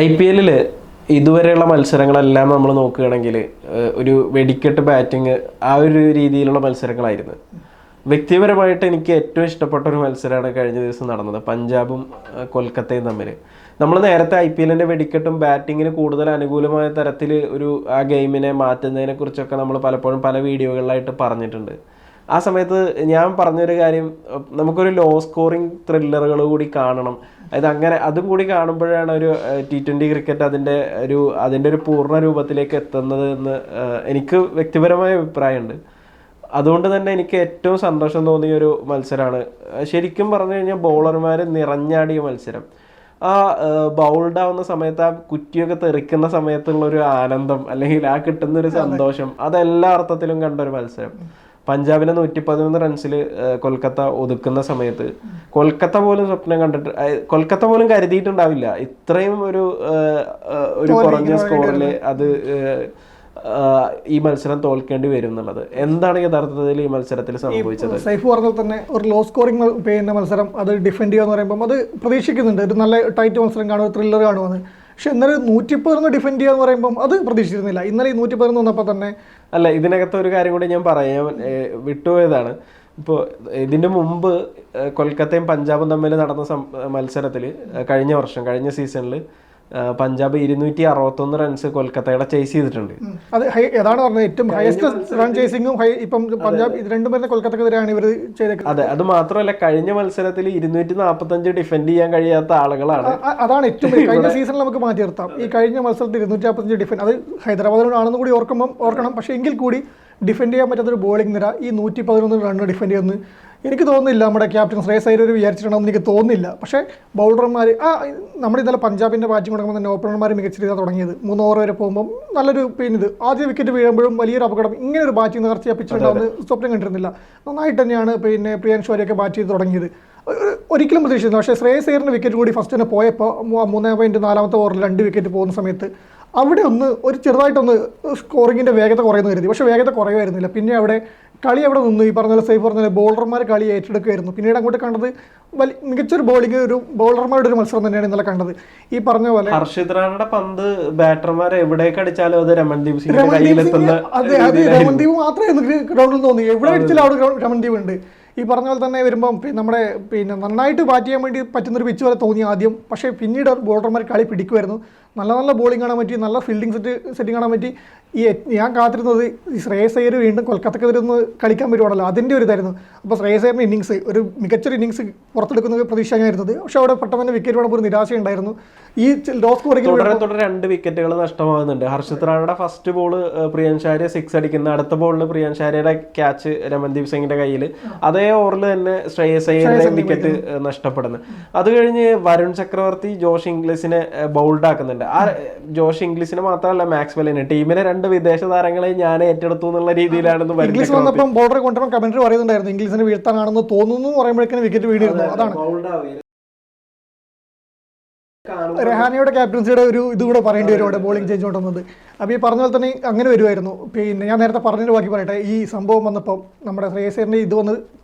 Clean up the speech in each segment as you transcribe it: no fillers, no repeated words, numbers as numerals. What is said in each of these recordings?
IPL ഇതുവരെയുള്ള മത്സരങ്ങളെല്ലാം നമ്മൾ നോക്കുകയാണെങ്കിൽ ഒരു വെടിക്കെട്ട് ബാറ്റിംഗ് ആ ഒരു രീതിയിലുള്ള മത്സരങ്ങളായിരുന്നു. വ്യക്തിപരമായിട്ട് എനിക്ക് ഏറ്റവും ഇഷ്ടപ്പെട്ട ഒരു മത്സരമാണ് കഴിഞ്ഞ ദിവസം നടന്നത്, പഞ്ചാബും കൊൽക്കത്തയും തമ്മിൽ. നമ്മൾ നേരത്തെ IPL വെടിക്കെട്ടും ബാറ്റിങ്ങിന് കൂടുതൽ അനുകൂലമായ തരത്തിൽ ഒരു ആ ഗെയിമിനെ മാറ്റുന്നതിനെ കുറിച്ചൊക്കെ നമ്മൾ പലപ്പോഴും പല വീഡിയോകളിലായിട്ട് പറഞ്ഞിട്ടുണ്ട്. ആ സമയത്ത് ഞാൻ പറഞ്ഞൊരു കാര്യം, നമുക്കൊരു ലോ സ്കോറിങ് ത്രില്ലറുകൾ കൂടി കാണണം. അതായത് അങ്ങനെ അതും കൂടി കാണുമ്പോഴാണ് ഒരു T20 ക്രിക്കറ്റ് അതിൻ്റെ ഒരു പൂർണ്ണ രൂപത്തിലേക്ക് എത്തുന്നത് എന്ന് എനിക്ക് വ്യക്തിപരമായ അഭിപ്രായമുണ്ട്. അതുകൊണ്ട് തന്നെ എനിക്ക് ഏറ്റവും സന്തോഷം തോന്നിയ ഒരു മത്സരമാണ്. ശരിക്കും പറഞ്ഞു കഴിഞ്ഞാൽ ബൗളർമാർ നിറഞ്ഞാടിയ മത്സരം. ആ ബൗൾഡ് ആവുന്ന സമയത്ത് ആ കുറ്റിയൊക്കെ തെറിക്കുന്ന സമയത്തുള്ളൊരു ആനന്ദം, അല്ലെങ്കിൽ ആ കിട്ടുന്നൊരു സന്തോഷം, അതെല്ലാ അർത്ഥത്തിലും കണ്ടൊരു മത്സരം. പഞ്ചാബിനെ 113 റൺസിൽ കൊൽക്കത്ത ഒതുക്കുന്ന സമയത്ത് കൊൽക്കത്ത പോലും സ്വപ്നം കണ്ടിട്ട്, കൊൽക്കത്ത പോലും കരുതിയിട്ടുണ്ടാവില്ല ഇത്രയും ഒരു കുറഞ്ഞ സ്കോറിൽ അത് ഈ മത്സരം തോൽക്കേണ്ടി വരും എന്നുള്ളത്. എന്താണ് യഥാർത്ഥത്തിൽ ഈ മത്സരത്തിൽ സംഭവിച്ചത്? സൈഫ് പറഞ്ഞാൽ തന്നെ ഒരു ലോ സ്കോറിംഗ് മത്സരം അത് ഡിഫെൻഡ് ചെയ്യുക എന്ന് പറയുമ്പോൾ അത് പ്രതീക്ഷിക്കുന്നുണ്ട്, ഒരു നല്ല ടൈറ്റ് മത്സരം കാണുക, ത്രില്ലർ കാണുമെന്ന്. പക്ഷെ ഇന്നലെ 111 ഡിഫെൻഡ് ചെയ്യുക എന്ന് പറയുമ്പോൾ അത് പ്രതീക്ഷിച്ചിരുന്നില്ല. ഇന്നലെ ഈ 111 വന്നപ്പോൾ തന്നെ അല്ല, ഇതിനകത്ത് ഒരു കാര്യം കൂടി ഞാൻ പറയാൻ വിട്ടുപോയതാണ്. ഇപ്പോൾ ഇതിന് മുമ്പ് കൊൽക്കത്തയും പഞ്ചാബും തമ്മിൽ നടന്ന മത്സരത്തിൽ കഴിഞ്ഞ സീസണിൽ പഞ്ചാബ് 261 റൺസ് കൊൽക്കത്തയുടെ ചേസ് ചെയ്തിട്ടുണ്ട്. അത് ഏതാണ് പറഞ്ഞത്, ഏറ്റവും ഹയസ്റ്റ് റൺ ചേസിങ്ങും ഇപ്പം പഞ്ചാബ് ഇത് രണ്ടും വരുന്ന കൊൽക്കത്തക്കെതിരെയാണ് ഇവർ ചെയ്തേക്കുന്നത്. അതെ, അത് മാത്രമല്ല കഴിഞ്ഞ മത്സരത്തിൽ 245 ഡിഫെൻഡ് ചെയ്യാൻ കഴിയാത്ത ആളുകളാണ്. അതാണ് ഏറ്റവും കഴിഞ്ഞ സീസണിൽ നമുക്ക് മാറ്റി നിർത്താം. ഈ കഴിഞ്ഞ മത്സരത്തിൽ 245 ഡിഫെൻഡ്, അത് ഹൈദരാബാദിനോടാണെന്ന് കൂടി ഓർക്കണം. പക്ഷേ എങ്കിൽ കൂടി ഡിഫെൻഡ് ചെയ്യാൻ പറ്റാത്തൊരു ബോളിംഗ് നിര ഈ 111 റൺ ഡിഫെൻഡ് ചെയ്യുന്നു എനിക്ക് തോന്നുന്നില്ല. നമ്മുടെ ക്യാപ്റ്റൻ ശ്രേയസ് അയ്യർ വിചാരിച്ചിട്ടുണ്ടെന്ന് എനിക്ക് തോന്നുന്നില്ല. പക്ഷേ ബൗളർമാർ നമ്മുടെ ഇന്നലെ പഞ്ചാബിൻ്റെ ബാറ്റിംഗ് കൊടുക്കുമ്പോൾ തന്നെ ഓപ്പണർമാർ മികച്ച രീതിയിൽ തുടങ്ങിയത്. 3 ഓവർ വരെ പോകുമ്പോൾ നല്ലൊരു ഇത് ആദ്യ വിക്കറ്റ് വീഴുമ്പോഴും വലിയൊരു അപകടം, ഇങ്ങനെ ഒരു ബാറ്റിംഗ് നേർച്ചയാ പിച്ചിട്ടുണ്ടാവുന്ന സ്വപ്നം കണ്ടിരുന്നില്ല. നന്നായിട്ട് തന്നെയാണ് പ്രിയാൻഷ് വാര്യയൊക്കെ ബാറ്റ് ചെയ്ത് തുടങ്ങിയത്, ഒരിക്കലും പ്രതീക്ഷിച്ചില്ല. പക്ഷേ ശ്രേയസ് അയ്യറിൻ്റെ വിക്കറ്റ് കൂടി ഫസ്റ്റ് തന്നെ പോയപ്പോൾ 3.4 ഓവറിൽ 2 വിക്കറ്റ് പോകുന്ന സമയത്ത് അവിടെ ഒരു ചെറുതായിട്ടൊന്ന് സ്കോറിങ്ങിൻ്റെ വേഗത കുറയുന്നു കരുതി. പക്ഷേ വേഗത കുറയുമായിരുന്നില്ല. പിന്നെ കളി അവിടെ നിന്നു. ഈ പറഞ്ഞ പോലെ സേഫ് പറഞ്ഞ പോലെ ബോളർമാർ കളി ഏറ്റെടുക്കുമായിരുന്നു. പിന്നീട് അങ്ങോട്ട് കണ്ടത് മികച്ചൊരു ബോളിംഗ്, ഒരു ബോളർമാരുടെ ഒരു മത്സരം തന്നെയാണ് ഇന്നലെ കണ്ടത്. ഈ പറഞ്ഞ പോലെ ഹർഷിത് റാണയുടെ പന്ത് ബാറ്റർമാർ എവിടേക്ക് അടിച്ചാലും അത് രമൺദീപ് അതെ രമൺദീപ് മാത്രമേ എനിക്ക് ഗ്രൗണ്ടിൽ തോന്നി. എവിടെ അടിച്ചാലും അവിടെ രമൺദീപ് ഉണ്ട്. ഈ പറഞ്ഞ പോലെ തന്നെ വരുമ്പം നമ്മുടെ നന്നായിട്ട് ബാറ്റ് ചെയ്യാൻ വേണ്ടി പറ്റുന്നൊരു പിച്ച് പോലെ തോന്നി ആദ്യം. പക്ഷേ പിന്നീട് ബോളർമാർ കളി പിടിക്കുമായിരുന്നു. നല്ല ബോളിംഗ് കാണാൻ പറ്റി, നല്ല ഫീൽഡിംഗ് സെറ്റിംഗ് കാണാൻ പറ്റി. ഞാൻ കാത്തിരുന്നത് ഈ ശ്രേയസ് അയ്യർ വീണ്ടും കൊൽക്കത്തക്കെതിരെ ഒന്ന് കളിക്കാൻ വരുവാണല്ലോ, അതിൻ്റെ ഒരു ഇതായിരുന്നു. അപ്പോൾ ശ്രേയസ് അയ്യറിൻ്റെ ഇന്നിങ്സ് ഒരു മികച്ചൊരു ഇന്നിങ്സ് പുറത്തെടുക്കുന്ന പ്രതീക്ഷയായിരുന്നത്. പക്ഷേ അവിടെ പെട്ടെന്ന് തന്നെ വിക്കറ്റ് വേണം ഒരു നിരാശയുണ്ടായിരുന്നു. ഈ ലോ സ്കോറിംഗ് 2 വിക്കറ്റുകൾ നഷ്ടമാകുന്നുണ്ട്. ഹർഷിത് റാണയുടെ ഫസ്റ്റ് ബോൾ പ്രിയാൻഷ് ആര്യ 6 അടിക്കുന്ന, അടുത്ത ബോളിൽ പ്രിയാൻഷ് ആര്യയുടെ ക്യാച്ച് രമൺദീപ് സിംഗിന്റെ കയ്യിൽ, അതേ ഓവറിൽ തന്നെ ശ്രേയസ് അയ്യരുടെ വിക്കറ്റ് നഷ്ടപ്പെടുന്നു. അത് കഴിഞ്ഞ് വരുൺ ചക്രവർത്തി ജോഷ് ഇംഗ്ലീഷിനെ ബൗൾഡ് ആക്കുന്നുണ്ട്. ആ ജോഷ് ഇംഗ്ലീഷിനെ മാത്രമല്ല മാക്സ്വെല്ലിനെ, ടീമിലെ 2 വിദേശ താരങ്ങളെ ഞാൻ ഏറ്റെടുത്തു എന്നുള്ള രീതിയിലാണെന്ന് ഇംഗ്ലീഷ് വന്നപ്പം ബോർഡർ കൊണ്ടുവരാൻ കമന്ററി പറയുന്നുണ്ടായിരുന്നു ഇംഗ്ലീഷിനെ വീഴ്ത്താനാണെന്ന് തോന്നുന്നു പറയുമ്പോഴേക്കും വിക്കറ്റ് വീണിരുന്നു. അതാണ് രഹാനയുടെ ക്യാപ്റ്റൻസിയുടെ ഒരു ഇതുകൂടെ പറയേണ്ടി വരും അവിടെ ബോളിംഗ് ചേഞ്ച് കൊണ്ടുവന്നത്. അപ്പോൾ ഈ പറഞ്ഞ പോലെ തന്നെ അങ്ങനെ വരുമായിരുന്നു. പിന്നെ ഞാൻ നേരത്തെ പറഞ്ഞതിൻ്റെ ബാക്കി പറയട്ടെ. ഈ സംഭവം വന്നപ്പം നമ്മുടെ ശ്രേയസ് അയ്യറിൻ്റെ ഇത്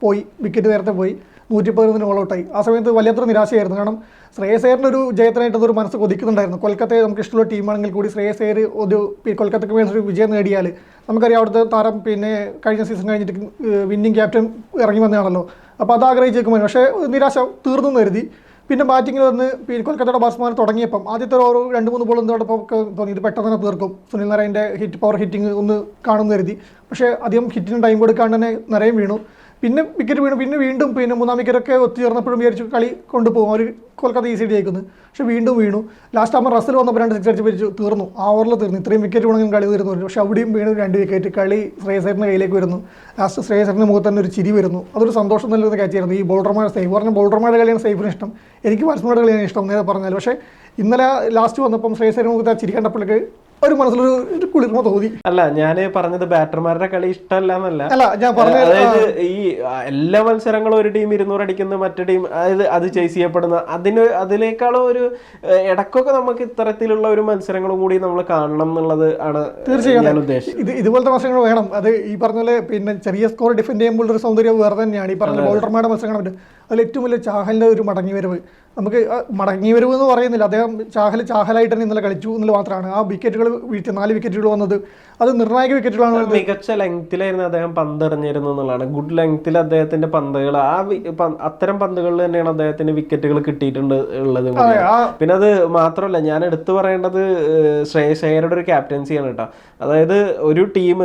പോയി, വിക്കറ്റ് നേരത്തെ പോയി, 111 ഓൾ ഔട്ടായി. ആ സമയത്ത് വലിയത്ര നിരാശയായിരുന്നു. കാരണം ശ്രേയസ് അയ്യറിൻ്റെ ഒരു ജയത്തിനായിട്ട് അതൊരു മനസ്സ് കൊതിക്കുന്നുണ്ടായിരുന്നു. കൊൽക്കത്തയെ നമുക്ക് ഇഷ്ടമുള്ള ടീമാണെങ്കിൽ കൂടി ശ്രേയസ് അയ്യർ കൊൽക്കത്തയ്ക്ക് വേണ്ടി ഒരു വിജയം നേടിയാൽ, നമുക്കറിയാം അവിടുത്തെ താരം പിന്നെ കഴിഞ്ഞ സീസൺ കഴിഞ്ഞിട്ട് വിന്നിംഗ് ക്യാപ്റ്റൻ ഇറങ്ങി വന്നതാണല്ലോ. അപ്പോൾ അത് ആഗ്രഹിച്ചേക്കുമായിരുന്നു. പക്ഷേ നിരാശ തീർന്നു കരുതി. പിന്നെ ബാറ്റിങ്ങിൽ വന്ന് കൊൽക്കത്തയുടെ ബാറ്റ്സ്മാൻ തുടങ്ങിയപ്പം ആദ്യത്തെ ഓവർ 2-3 ബോൾ എന്തോടൊപ്പം തോന്നി ഇത് പെട്ടെന്ന് തന്നെ തീർക്കും, സുനിൽ നാരായണൻ്റെ പവർ ഹിറ്റിംഗ് ഒന്ന് കാണുമെന്ന് കരുതി. പക്ഷേ അധികം ഹിറ്റിന് ടൈം കൊടുക്കാണ്ട് തന്നെ നിറയും വീണു. പിന്നെ വിക്കറ്റ് വീണു. പിന്നെ വീണ്ടും 3-ാം വിക്കറ്റൊക്കെ ഒത്തുചേർന്നപ്പോഴും വിചാരിച്ചു കളി കൊണ്ടുപോകും, അവർ കൊൽക്കത്ത ഈസി ജയിക്കുന്നു. പക്ഷേ വീണ്ടും വീണു. ലാസ്റ്റ് ആകുമ്പോൾ റസൽ വന്നപ്പോൾ 2 6 അടിച്ച് പിരിച്ചു, തീർന്നു. ആ ഓവറിൽ തീർന്നു. ഇത്രയും വിക്കറ്റ് വേണമെങ്കിൽ കളി തീർന്നു വരും. പക്ഷേ അവിടെയും വീണ്ടും 2 വിക്കറ്റ്. കളി ശ്രേയസ് അയ്യറിൻ്റെ കയ്യിലേക്ക് വരുന്നു. ലാസ്റ്റ് ശ്രേയസ് അയ്യറിൻ്റെ മുഖത്ത് തന്നെ ഒരു ചിരി വരുന്നു. അതൊരു സന്തോഷം നൽകുന്ന ക്യാച്ചായിരുന്നു. ഈ ബോളർമാർ സേഫ് പറഞ്ഞ ബോളർമാരുടെ കളിയാണ് സേഫിന് ഇഷ്ടം, എനിക്ക് ബാറ്റ്സ്മാരുടെ കളിയാണ് ഇഷ്ടം നേരെ പറഞ്ഞാൽ. പക്ഷേ ഇന്നലെ ലാസ്റ്റ് വന്നപ്പം ശ്രേയസ് അയ്യറിൻ്റെ മുഖത്ത് ആ ചിരി കണ്ടപ്പോഴേക്ക് ഒരു മനസ്സിലൊരു കുളിർമ തോന്നി. അല്ല, ഞാൻ പറഞ്ഞത് ബാറ്റർമാരുടെ കളി ഇഷ്ടമല്ല എന്നല്ല. ഞാൻ പറഞ്ഞത് അതായത് ഈ എല്ലാ മത്സരങ്ങളും ഒരു ടീം 200 അടിക്കുന്ന മറ്റു ടീം അത് ചേസ് ചെയ്യപ്പെടുന്ന അതിനേക്കാളും ഒരു ഇടക്കൊക്കെ നമുക്ക് ഇത്തരത്തിലുള്ള ഒരു മത്സരങ്ങളും കൂടി നമ്മൾ കാണണം എന്നുള്ളത് ആണ് തീർച്ചയായും ഉദ്ദേശം. ഇതുപോലത്തെ മത്സരങ്ങൾ വേണം. അത് ഈ പറഞ്ഞ പോലെ പിന്നെ ചെറിയ സ്കോർ ഡിഫെൻഡ് ചെയ്യുമ്പോൾ ഒരു സൗന്ദര്യം വേറെ തന്നെയാണ്. ഈ പറഞ്ഞ ബോളർമാരുടെ മത്സരങ്ങൾ അതിൽ ഏറ്റവും വലിയ ചാഹലിൻ്റെ ഒരു മടങ്ങിവരവ്. നമുക്ക് മടങ്ങിവരവ് എന്ന് പറയുന്നില്ല, അദ്ദേഹം ചാഹലായിട്ട് തന്നെ ഇന്നലെ കളിച്ചു എന്നുള്ളത് മാത്രമാണ്. ആ വിക്കറ്റുകൾ വീഴ്ത്തി 4 വിക്കറ്റുകൾ വന്നത് അത് നിർണായക വിക്കറ്റുകളാണ്. മികച്ച ലെങ്തിലായിരുന്നു അദ്ദേഹം പന്ത് എറിഞ്ഞിരുന്നു എന്നുള്ളതാണ്. ഗുഡ് ലെങ്തിൽ അദ്ദേഹത്തിന്റെ പന്തുകൾ, അത്തരം പന്തുകളിൽ തന്നെയാണ് അദ്ദേഹത്തിന് വിക്കറ്റുകൾ കിട്ടിയിട്ടുണ്ട് ഉള്ളത്. പിന്നെ അത് മാത്രമല്ല, ഞാൻ എടുത്തു പറയേണ്ടത് ശ്രേയസ് അയ്യരുടെ ഒരു ക്യാപ്റ്റൻസിയാണ് കേട്ടോ. അതായത് ഒരു ടീം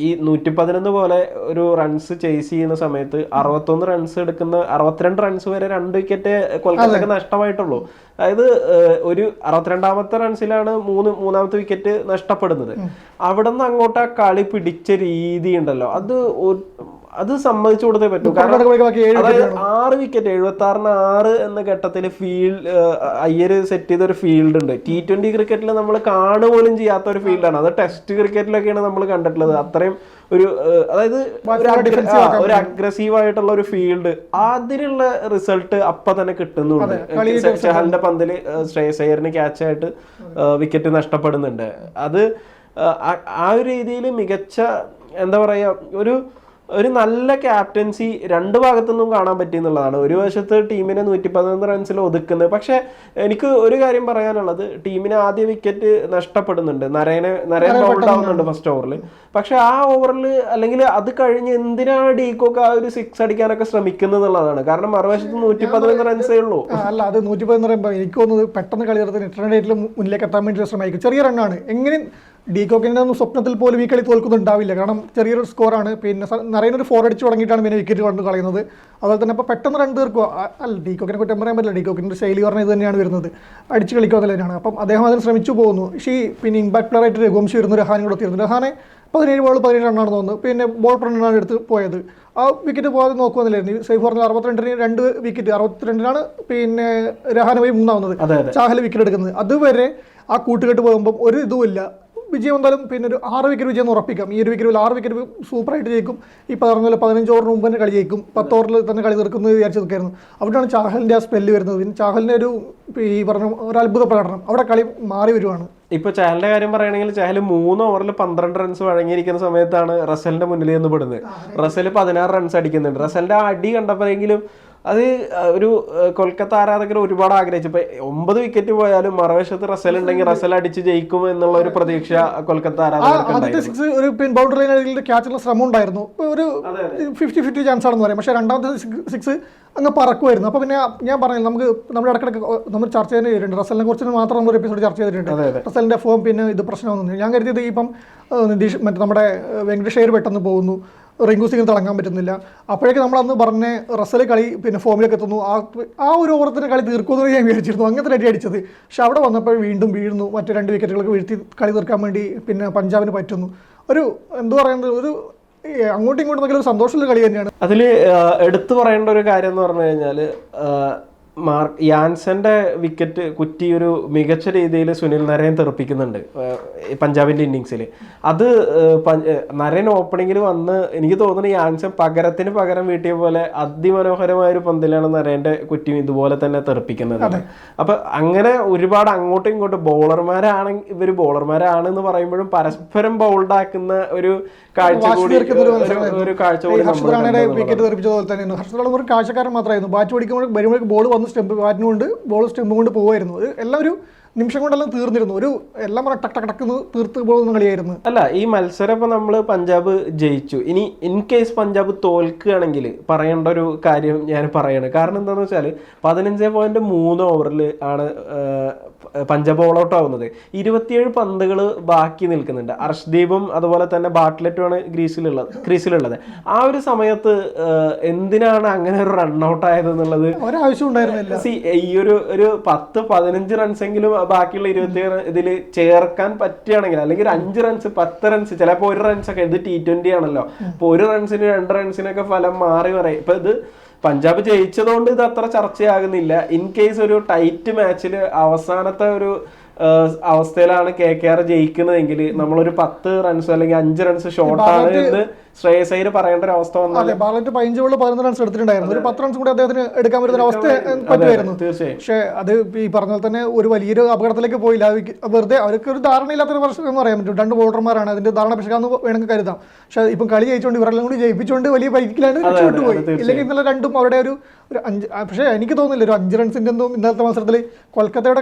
ഈ 111 പോലെ ഒരു റൺസ് ചേസ് ചെയ്യുന്ന സമയത്ത് 61 റൺസ് എടുക്കുന്ന 62 റൺസ് വരെ 2 വിക്കറ്റ് കൊൽക്കത്തക്ക് നഷ്ടമായിട്ടുള്ളൂ. അതായത് ഒരു 62ാമത്തെ റൺസിലാണ് മൂന്നാമത്തെ വിക്കറ്റ് നഷ്ടപ്പെടുന്നത്. അവിടെ നിന്ന് അങ്ങോട്ട് ആ കളി പിടിച്ച രീതി ഉണ്ടല്ലോ, അത് സമ്മതിച്ചു കൊടുത്തേ പറ്റൂ. കാരണം അതായത് 6 വിക്കറ്റ് 76-ന് 6 എന്ന ഘട്ടത്തിൽ അയ്യർ സെറ്റ് ചെയ്ത ഒരു ഫീൽഡ് ഉണ്ട്. T20 ക്രിക്കറ്റിൽ നമ്മൾ കാണുപോലും ചെയ്യാത്ത ഒരു ഫീൽഡാണ് അത്. ടെസ്റ്റ് ക്രിക്കറ്റിലൊക്കെയാണ് നമ്മൾ കണ്ടിട്ടുള്ളത്. അത്രയും ഒരു അതായത് ഒരു അഗ്രസീവ് ആയിട്ടുള്ള ഒരു ഫീൽഡ്, അതിനുള്ള റിസൾട്ട് അപ്പൊ തന്നെ കിട്ടുന്നുണ്ട്. ചഹലിന്റെ പന്തില് ശ്രേയസ് അയ്യറിന് ക്യാച്ച് ആയിട്ട് വിക്കറ്റ് നഷ്ടപ്പെടുന്നുണ്ട്. അത് ആ ഒരു രീതിയിൽ മികച്ച എന്താ പറയാ ഒരു നല്ല ക്യാപ്റ്റൻസി 2 ഭാഗത്തുനിന്നും കാണാൻ പറ്റിയെന്നുള്ളതാണ്. ഒരു വശത്ത് ടീമിനെ 111 റൺസിൽ ഒതുക്കുന്നത്. പക്ഷെ എനിക്ക് ഒരു കാര്യം പറയാനുള്ളത്, ടീമിന് ആദ്യ വിക്കറ്റ് നഷ്ടപ്പെടുന്നുണ്ട്, നരേൻ ബൗൾഡ് ആവുന്നുണ്ട് ഫസ്റ്റ് ഓവറിൽ. പക്ഷെ ആ ഓവറിൽ അല്ലെങ്കിൽ അത് കഴിഞ്ഞ് എന്തിനാണ് ഡീകോക്ക് ആ ഒരു 6 അടിക്കാനൊക്കെ ശ്രമിക്കുന്നത് എന്നുള്ളതാണ്. കാരണം മറുവശത്ത് 111 റൺസേ ഉള്ളൂ. അല്ല, അത് 111 പറയുമ്പോൾ എനിക്ക് തോന്നുന്നത് പെട്ടെന്ന് കളി ഇന്റർനെറ്റിൽ മുന്നിലേക്ക് എത്താൻ വേണ്ടി ശ്രമിക്കും. ചെറിയ റണ്ണാണ്. എങ്ങനെ ഡീകോക്കിൻ്റെ ഒന്നും സ്വപ്നത്തിൽ പോലും ഈ കളി തോൽക്കുന്നുണ്ടാവില്ല. കാരണം ചെറിയൊരു സ്കോറാണ്. പിന്നെ നരേനൊരു 4 അടിച്ച് തുടങ്ങിയിട്ടാണ് പിന്നെ വിക്കറ്റ് കൊണ്ട് കളയുന്നത്. അതുപോലെ തന്നെ അപ്പോൾ പെട്ടെന്ന് റൺ തീർക്കുക. അല്ല, ഡീകോക്കിനെ കുറ്റം പറയാൻ പറ്റില്ല. ഡീകോക്കിൻ്റെ ശൈലി പറഞ്ഞ ഇത് തന്നെയാണ് വരുന്നത്, അടിച്ച് കളിക്കുക തന്നെയാണ്. അപ്പം അദ്ദേഹം അതിന് ശ്രമിച്ചു പോകുന്നു. പക്ഷേ പിന്നെ ഇമ്പാക്ട് പ്ലെയർ ആയിട്ട് രഘുവംശി വരുന്നു, രഹാനെ കൂടെ എത്തിയിരുന്നു. രഹാനെ 17 ബോൾ 17 റണ്ണാണ് തോന്നുന്നു. പിന്നെ ബോൾ റണ്ണാണ് എടുത്ത് പോയത്. ആ വിക്കറ്റ് പോകാതെ നോക്കുന്നില്ലായിരുന്നു. സേഫ് പറഞ്ഞ 62-ന് 2 വിക്കറ്റ്, 62-നാണ് പിന്നെ രഹാനെ പോയി 3-ആവുന്നത്, ചാഹൽ വിക്കറ്റ് എടുക്കുന്നത്. അതുവരെ ആ കൂട്ടുകെട്ട് പോകുമ്പം ഒരു ഇതുമില്ല. വിജയം എന്തായാലും പിന്നെ ഒരു 6 വിക്കറ്റ് വിജയം ഉറപ്പിക്കാം. ഈ ഒരു വിക്കറ്റ് 6 വിക്കറ്റ് സൂപ്പറായിട്ട് ജയിക്കും. ഈ പറഞ്ഞ 15 ഓവറിന് മുമ്പ് തന്നെ കളി ജയിക്കും. 10 ഓവറിൽ തന്നെ കളി തീർക്കുന്നത് വിചാരിച്ച് നിൽക്കായിരുന്നു. അവിടെയാണ് ചാഹലിൻ്റെ ആ സ്പെല്ല് വരുന്നത്. പിന്നെ ചാഹലിൻ്റെ ഈ പറഞ്ഞ ഒരു അത്ഭുത പ്രകടനം, അവിടെ കളി മാറി വരുവാണ്. ഇപ്പൊ ചാഹലിന്റെ കാര്യം പറയുകയാണെങ്കിൽ, ചാഹൽ 3 ഓവറിൽ 12 റൺസ് വഴങ്ങിയിരിക്കുന്ന സമയത്താണ് റസലിന്റെ മുന്നിൽ നിന്ന് പെടുന്നത്. റസൽ 16 റൺസ് അടിക്കുന്നുണ്ട്. റസലിന്റെ അടി കണ്ടപ്പോഴെങ്കിലും അത് ഒരു കൊൽക്കത്ത ആരാധകർ ഒരുപാട് ആഗ്രഹിച്ചു. ഇപ്പൊ 9 വിക്കറ്റ് പോയാലും മറുവശത്ത് റസൽ ഉണ്ടെങ്കിൽ റസൽ അടിച്ച് ജയിക്കും എന്നുള്ള ഒരു പ്രതീക്ഷ കൊൽക്കത്ത ആരാധകർക്ക്. ഒരു ബൗണ്ടറി ലൈനിൽ ക്യാച്ചുള്ള ശ്രമം ഉണ്ടായിരുന്നു. ഒരു 50-50 ചാൻസ് ആണെന്ന് പറയാം. പക്ഷേ രണ്ടാമത്തെ 6 അങ്ങ് പറക്കുമായിരുന്നു. അപ്പോൾ പിന്നെ ഞാൻ പറഞ്ഞു, നമ്മുടെ ഇടക്കിടക്ക് നമ്മൾ ചർച്ച ചെയ്തിട്ടുണ്ട്. റസലിനെ കുറിച്ച് മാത്രം നമ്മളൊരു എപ്പിസോഡ് ചർച്ച ചെയ്തിട്ടുണ്ട്. റസലിന്റെ ഫോം പിന്നെ ഇത് പ്രശ്നമൊന്നും ഞാൻ കരുതിയത് ഇപ്പം നമ്മുടെ വെങ്കടേഷ് അയ്യർ പെട്ടെന്ന് പോകുന്നു, റിങ്കു സിംഗിന് തിളങ്ങാൻ പറ്റുന്നില്ല. അപ്പോഴേക്ക് നമ്മളന്ന് പറഞ്ഞ റസൽ കളി പിന്നെ ഫോമിലേക്ക് എത്തുന്നു, ആ ഒരു ഓവറത്തിന് കളി തീർക്കുമെന്ന് ഞാൻ വിചാരിച്ചിരുന്നു. അങ്ങനത്തെ അടി അടിച്ചത്. പക്ഷെ അവിടെ വന്നപ്പോൾ വീണ്ടും വീഴുന്നു. മറ്റു 2 വിക്കറ്റുകളൊക്കെ വീഴ്ത്തി കളി തീർക്കാൻ വേണ്ടി പിന്നെ പഞ്ചാബിന് പറ്റുന്നു. ഒരു എന്താ പറയുന്നത്, ഒരു അങ്ങോട്ടും ഇങ്ങോട്ടും ഒരു സന്തോഷമുള്ള കളി തന്നെയാണ്. അതിൽ എടുത്തു പറയേണ്ട ഒരു കാര്യം എന്ന് പറഞ്ഞു കഴിഞ്ഞാൽ, യാൻസന്റെ വിക്കറ്റ് കുറ്റി ഒരു മികച്ച രീതിയിൽ സുനിൽ നരേൻ തെറിപ്പിക്കുന്നുണ്ട് പഞ്ചാബിന്റെ ഇന്നിങ്സിൽ. അത് നരേൻ ഓപ്പണിങ്ങിൽ വന്ന് എനിക്ക് തോന്നുന്നു യാൻസൻ പകരത്തിന് പകരം വീട്ടിയ പോലെ അതിമനോഹരമായ ഒരു പന്തിലാണ് നരേന്റെ കുറ്റി ഇതുപോലെ തന്നെ തെറിപ്പിക്കുന്നത്. അപ്പൊ അങ്ങനെ ഒരുപാട് അങ്ങോട്ടും ഇങ്ങോട്ടും ഇവര് ബോളർമാരാണെന്ന് പറയുമ്പോഴും പരസ്പരം ബൗൾഡാക്കുന്ന ഒരു കാഴ്ച കൂടി വിക്കറ്റ് തെറിപ്പിച്ച പോലെ തന്നെ ഹർഷദ് ഒരു കാഴ്ചക്കാരൻ മാത്രമായിരുന്നു. ബാറ്റ് പിടിക്കുമ്പോൾ വരുമ്പോഴേക്ക് ബോൾ വന്ന് ബാറ്റിന് കൊണ്ട് ബോൾ സ്റ്റെമ്പ് കൊണ്ട് പോകുമായിരുന്നു. എല്ലാം ഒരു നിമിഷം കൊണ്ടെല്ലാം തീർന്നിരുന്നു. എല്ലാം ടക്ക് തീർത്ത് പോകുന്ന കളിയായിരുന്നു. അല്ല, ഈ മത്സരം ഇപ്പൊ നമ്മള് പഞ്ചാബ് ജയിച്ചു. ഇനി ഇൻ കേസ് പഞ്ചാബ് തോൽക്കുകയാണെങ്കിൽ പറയേണ്ട ഒരു കാര്യം ഞാൻ പറയാണ്. കാരണം എന്താന്ന് വെച്ചാല് 15.3 ഓവറിൽ ആണ് പഞ്ചാബ് ഓൾ ഔട്ട് ആവുന്നത്. 27 പന്തുകൾ ബാക്കി നിൽക്കുന്നുണ്ട്. അർഷ്ദീപും അതുപോലെ തന്നെ ബാട്ട്ലെറ്റുമാണ് ക്രീസിലുള്ളത്. ആ ഒരു സമയത്ത് എന്തിനാണ് അങ്ങനെ ഒരു റൺഔട്ട് ആയത് എന്നുള്ളത് ഒരാവശ്യം ഉണ്ടായിരുന്നില്ല. ഈ ഒരു 10-15 റൺസെങ്കിലും ബാക്കിയുള്ള 27 ഇതിൽ ചേർക്കാൻ പറ്റുകയാണെങ്കിൽ, അല്ലെങ്കിൽ ഒരു 5 റൺസ് 10 റൺസ് ചിലപ്പോൾ 1 റൺസൊക്കെ, ഇത് T20 ആണല്ലോ. ഇപ്പൊ 1 റൺസിന് 2 റൺസിനൊക്കെ ഫലം മാറി പറയും. ഇപ്പൊ ഇത് പഞ്ചാബ് ജയിച്ചതുകൊണ്ട് ഇത് അത്ര ചർച്ചയാകുന്നില്ല. ഇൻ കേസ് ഒരു ടൈറ്റ് മാച്ചിൽ അവസാനത്തെ ഒരു അവസ്ഥയിലാണ് KKR ജയിക്കുന്നതെങ്കിൽ നമ്മളൊരു 10 റൺസോ അല്ലെങ്കിൽ 5 റൺസ് ഷോർട്ടാണ് എന്ന് ശ്രേയസ് അയ്യർ പറയേണ്ട ഒരു അവസ്ഥ വന്നാൽ, ബാലറ്റ് 15 ബോളിൽ 11 റൺസ് എടുത്തിട്ടുണ്ടായിരുന്നു. ഒരു 10 റൺസ് കൂടി അദ്ദേഹത്തിന് എടുക്കാൻ പറ്റുന്ന അവസ്ഥ പറ്റുമായിരുന്നു. പക്ഷേ അത് ഈ പറഞ്ഞ പോലെ തന്നെ ഒരു വലിയൊരു അപകടത്തിലേക്ക് പോയില്ല. വെറുതെ അവർക്ക് ഒരു ധാരണയില്ലാത്തൊരു വർഷം എന്ന് പറയാൻ പറ്റും. 2 ബോളർമാരാണ്, അതിന്റെ ധാരണ പിശകാന്ന് വേണമെങ്കിൽ കരുതാം. പക്ഷേ ഇപ്പം കളി ജയിച്ചുകൊണ്ട് ഇവരെല്ലാം കൂടി ജയിപ്പിച്ചുകൊണ്ട് വലിയ പരിക്കിലാണ് രക്ഷപ്പെട്ടു പോയി. ഇല്ലെങ്കിൽ ഇന്നലെ രണ്ടും അവരുടെ ഒരു ഒരു 5, പക്ഷേ എനിക്ക് തോന്നുന്നില്ല ഒരു 5 റൺസിൻ്റെ ഒന്നും ഇന്നലത്തെ മത്സരത്തിൽ കൊൽക്കത്തയുടെ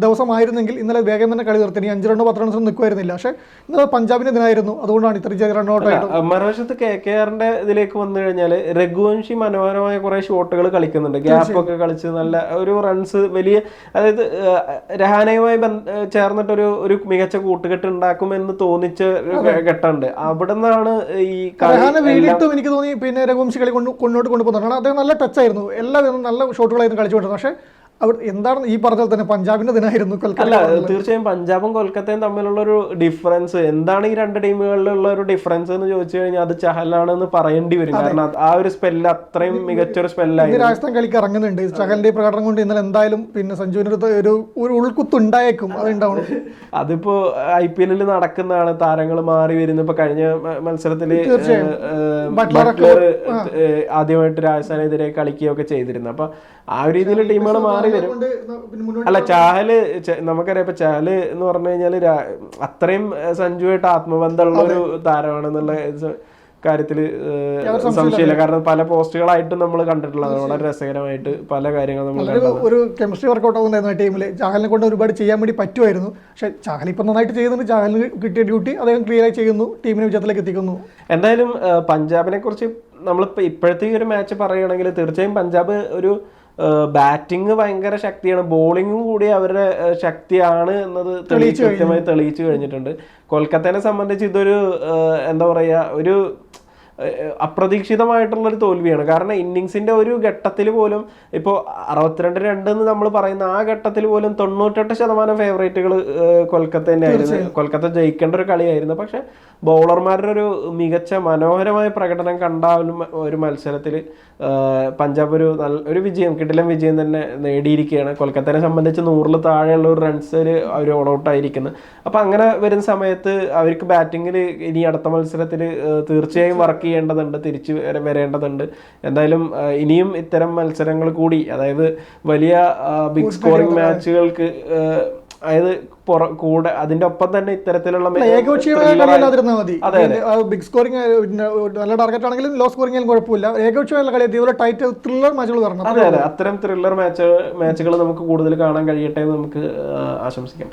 ദിവസമായിരുന്നെങ്കിൽ ഇന്നലെ വേഗം തന്നെ കളി നിർത്തി 5 റണ്ണോ 10 റൺസൊന്നും നിൽക്കുമായിരുന്നില്ല. പക്ഷേ ഇന്നലെ പഞ്ചാബിൻ്റെ ദിനമായിരുന്നു, അതുകൊണ്ടാണ് ഇത്രയും ചെറിയ റണ്ണൗട്ടായിട്ട്. മറുവശത്ത് KKRന്റെ ഇതിലേക്ക് വന്നു കഴിഞ്ഞാൽ രഘുവംശി മനോഹരമായ കുറെ ഷോട്ടുകൾ കളിക്കുന്നുണ്ട്, ഗ്യാപ്പൊക്കെ കളിച്ച് നല്ല ഒരു റൺസ് വലിയ, അതായത് രഹാനയുമായി ചേർന്നിട്ട് ഒരു മികച്ച കൂട്ടുകെട്ട് ഉണ്ടാക്കുമെന്ന് തോന്നിച്ച ഘട്ടമുണ്ട്. അവിടെ നിന്നാണ് ഈ വീണിട്ടും എനിക്ക് തോന്നി പിന്നെ രഘുവംശി കളി കൊണ്ടോട്ട് കൊണ്ടുപോകുന്നതാണ്. അദ്ദേഹം നല്ല ടച്ചായിരുന്നു, എല്ലാവരും നല്ല ഷോട്ടുകളായിരുന്നു കളിച്ചുകൊണ്ടിരുന്നത്. പക്ഷേ അവിടെ എന്താണ് ഈ പറഞ്ഞാൽ തന്നെ പഞ്ചാബിന്റെ ദിനമായിരുന്നു. അല്ല, തീർച്ചയായും പഞ്ചാബും കൊൽക്കത്തയും തമ്മിലുള്ള ഒരു ഡിഫറൻസ് എന്താണ്, ഈ രണ്ട് ടീമുകളിലുള്ള ഒരു ഡിഫറൻസ് എന്ന് ചോദിച്ചു കഴിഞ്ഞാൽ അത് ചഹലാണെന്ന് പറയേണ്ടി വരും. കാരണം ആ ഒരു സ്പെല്ല് അത്രയും മികച്ചൊരു സ്പെല്ലായിരുന്നു. രാജസ്ഥാൻ കളിക്ക് ഇറങ്ങുന്നുണ്ട്. ചഹലിന്റെ പ്രകടനം കൊണ്ട് ഇന്നലെ എന്തായാലും പിന്നെ സഞ്ജുവിന്റെ ഒരു ഉൾക്കുത്ത് ഉണ്ടായേക്കും, അതുണ്ടാവണം. അതിപ്പോ IPL നടക്കുന്നതാണ്, താരങ്ങൾ മാറി വരുന്നു. ഇപ്പൊ കഴിഞ്ഞ മത്സരത്തില് ബട്ട്ലർ ആദ്യമായിട്ട് രാജസ്ഥാനെതിരെ കളിക്കുകയൊക്കെ ചെയ്തിരുന്നു. അപ്പൊ ആ ഒരു രീതിയിൽ ടീമുകൾ മാറി വരും. അല്ല, നമുക്കറിയാം ഇപ്പൊ ചഹല് എന്ന് പറഞ്ഞു കഴിഞ്ഞാല് അത്രയും സഞ്ജുവായിട്ട് ആത്മബന്ധമുള്ള ഒരു താരമാണെന്നുള്ള കാര്യത്തില് സംശയമില്ല. കാരണം പല പോസ്റ്റുകളായിട്ടും നമ്മൾ കണ്ടിട്ടുള്ളത് വളരെ രസകരമായിട്ട് പല കാര്യങ്ങളും നമ്മൾ ഒരു കെമിസ്ട്രി വർക്കൗട്ട് ആവുന്നുണ്ടായിരുന്നു ടീമില്. ചഹലിനെ കൊണ്ട് ഒരുപാട് ചെയ്യാൻ വേണ്ടി പറ്റുമായിരുന്നു. പക്ഷെ ചഹൽ ഇപ്പൊ നന്നായിട്ട് ചെയ്യുന്നുണ്ട്. ചഹലിന് കിട്ടിയ ഡ്യൂട്ടി അദ്ദേഹം ക്ലിയർ ആയി ചെയ്യുന്നു, ടീമിനെ വിജയത്തിലേക്ക് എത്തിക്കുന്നു. എന്തായാലും പഞ്ചാബിനെ കുറിച്ച് നമ്മളിപ്പോ ഇപ്പോഴത്തെ ഈ ഒരു മാച്ച് പറയുകയാണെങ്കിൽ തീർച്ചയായും പഞ്ചാബ് ഒരു ബാറ്റിംഗ് ഭയങ്കര ശക്തിയാണ്, ബോളിങ്ങും കൂടി അവരുടെ ശക്തിയാണ് എന്നത് കൃത്യമായി തെളിയിച്ചു കഴിഞ്ഞിട്ടുണ്ട്. കൊൽക്കത്തനെ സംബന്ധിച്ച് ഇതൊരു എന്താ പറയുക, ഒരു അപ്രതീക്ഷിതമായിട്ടുള്ളൊരു തോൽവിയാണ്. കാരണം ഇന്നിങ്സിന്റെ ഒരു ഘട്ടത്തിൽ പോലും ഇപ്പോൾ 62 എന്ന് നമ്മൾ പറയുന്ന ആ ഘട്ടത്തിൽ പോലും 98% ഫേവറേറ്റുകൾ കൊൽക്കത്ത തന്നെയായിരുന്നു. കൊൽക്കത്ത ജയിക്കേണ്ട ഒരു കളിയായിരുന്നു. പക്ഷെ ബൗളർമാരുടെ ഒരു മികച്ച മനോഹരമായ പ്രകടനം കണ്ടാലും ഒരു മത്സരത്തിൽ പഞ്ചാബ് ഒരു വിജയം, കിടിലൻ വിജയം തന്നെ നേടിയിരിക്കുകയാണ്. കൊൽക്കത്തനെ സംബന്ധിച്ച് 100 താഴെയുള്ള ഒരു റൺസിൽ അവർ ഓൾ ഔട്ട് ആയിരിക്കുന്നത്. അപ്പം അങ്ങനെ വരുന്ന സമയത്ത് അവർക്ക് ബാറ്റിങ്ങിൽ ഇനി അടുത്ത മത്സരത്തിൽ തീർച്ചയായും വർക്ക് ചെയ്യേണ്ടതുണ്ട്, തിരിച്ചു വരേണ്ടതുണ്ട്. എന്തായാലും ഇനിയും ഇത്തരം മത്സരങ്ങൾ കൂടി, അതായത് വലിയ ബിഗ് സ്കോറിംഗ് മാച്ചുകൾക്ക്, അതായത് കൂടെ അതിന്റെ ഒപ്പം തന്നെ ഇത്തരത്തിലുള്ള ബിഗ് സ്കോറിംഗ് നല്ല ടാർഗറ്റ് ആണെങ്കിലും ലോ സ്കോറിംഗ് ആയാലും കുഴപ്പമില്ല, ഏകപക്ഷീയമായ കളി ഇതുപോലെ ടൈറ്റ് ത്രില്ലർ മാച്ചുകൾ വരണം. അതെ, അത്തരം ത്രില്ലർ മാച്ചുകൾ നമുക്ക് കൂടുതൽ കാണാൻ കഴിയട്ടെ എന്ന് നമുക്ക് ആശംസിക്കാം.